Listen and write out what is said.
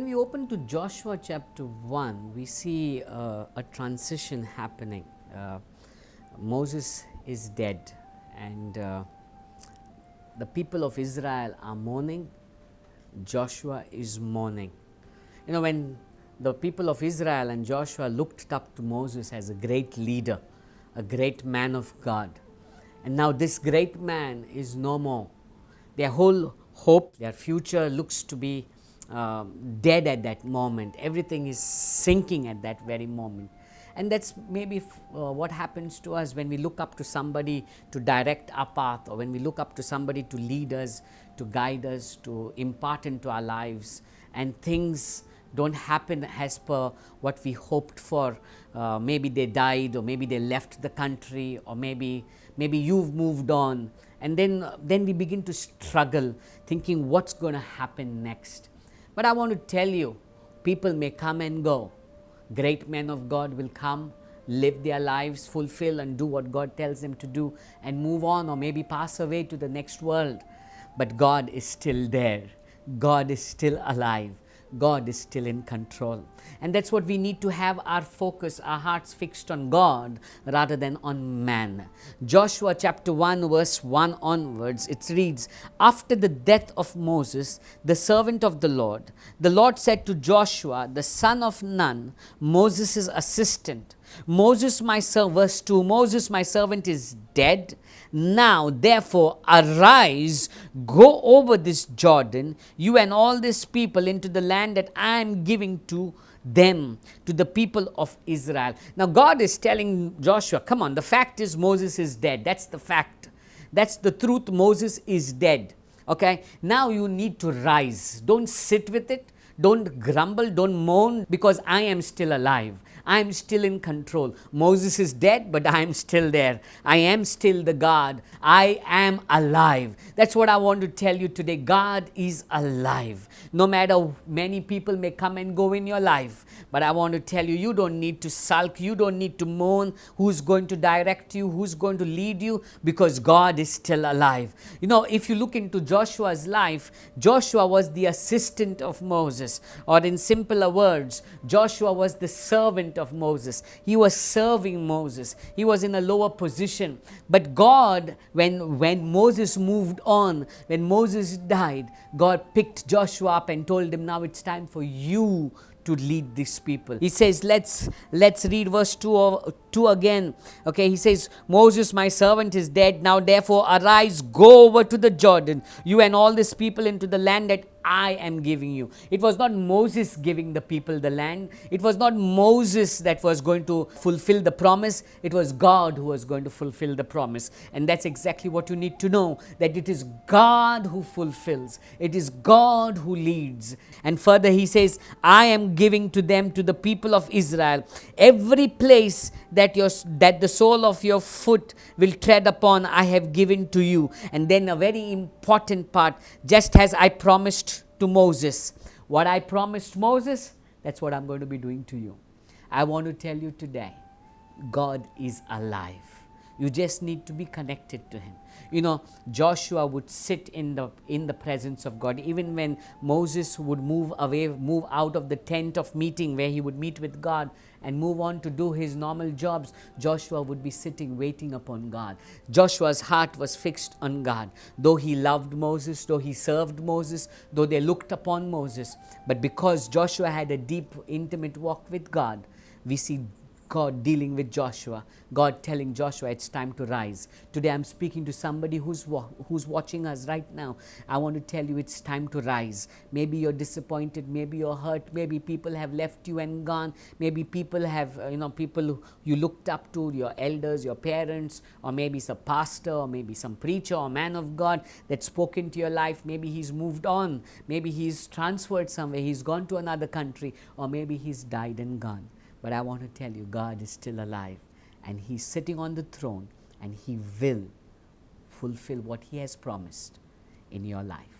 when we open to Joshua chapter 1, we see a transition happening. Moses is dead, and the people of Israel are mourning. Joshua is mourning. When the people of Israel and Joshua looked up to Moses as a great leader, a great man of God, and now this great man is no more. Their whole hope, their future looks to be dead at that moment. Everything is sinking at that very moment. And that's maybe what happens to us when we look up to somebody to direct our path, or when we look up to somebody to lead us, to guide us, to impart into our lives, and things don't happen as per what we hoped for. Maybe they died, or maybe they left the country, or maybe you've moved on, and then we begin to struggle thinking what's going to happen next. But I want to tell you, people may come and go. Great men of God will come, live their lives, fulfill and do what God tells them to do, and move on, or maybe pass away to the next world. But God is still there. God is still alive. God is still in control. And that's what we need to have our focus, our hearts fixed on God rather than on man. Joshua chapter 1 verse 1 onwards, it reads, "After the death of Moses, the servant of the Lord said to Joshua, the son of Nun, Moses' assistant, Moses my servant," verse 2, "Moses my servant is dead. Now therefore arise, go over this Jordan, you and all this people, into the land that I am giving to them, to the people of Israel." Now God is telling Joshua, come on, the fact is Moses is dead. That's the fact. That's the truth. Moses is dead. Okay, now you need to rise. Don't sit with it. Don't grumble, don't moan, because I am still alive. I am still in control. Moses is dead, but I am still there. I am still the God. I am alive. That's what I want to tell you today. God is alive. No matter many people may come and go in your life, but I want to tell you, you don't need to sulk. You don't need to moan. Who's going to direct you? Who's going to lead you? Because God is still alive. If you look into Joshua's life, Joshua was the assistant of Moses, or in simpler words, Joshua was the servant of Moses. He was serving Moses. He was in a lower position. But God, when Moses moved on, when Moses died, God picked Joshua up and told him, now it's time for you to lead these people. He says, let's read verse 2 again. Okay, he says, "Moses my servant is dead. Now therefore arise, go over to the Jordan, you and all these people, into the land that I am giving you." It was not Moses giving the people the land. It was not Moses that was going to fulfill the promise. It was God who was going to fulfill the promise. And that's exactly what you need to know, that it is God who fulfills. It is God who leads. And further he says, "I am giving to them, to the people of Israel, every place that the sole of your foot will tread upon, I have given to you." And then a very important part, just as I promised to Moses. What I promised Moses, that's what I'm going to be doing to you. I want to tell you today, God is alive. You just need to be connected to him. Joshua would sit in the presence of God. Even when Moses would move out of the tent of meeting where he would meet with God and move on to do his normal jobs, Joshua would be sitting waiting upon God. Joshua's heart was fixed on God. Though he loved Moses, though he served Moses, though they looked upon Moses, but because Joshua had a deep, intimate walk with God, we see God dealing with Joshua, God telling Joshua, it's time to rise. Today I'm speaking to somebody who's watching us right now. I want to tell you, it's time to rise. Maybe you're disappointed, maybe you're hurt, maybe people have left you and gone, maybe people have, people you looked up to, your elders, your parents, or maybe some pastor, or maybe some preacher or man of God that's spoken to your life. Maybe he's moved on, maybe he's transferred somewhere, he's gone to another country, or maybe he's died and gone. But I want to tell you, God is still alive, and he's sitting on the throne, and he will fulfill what he has promised in your life.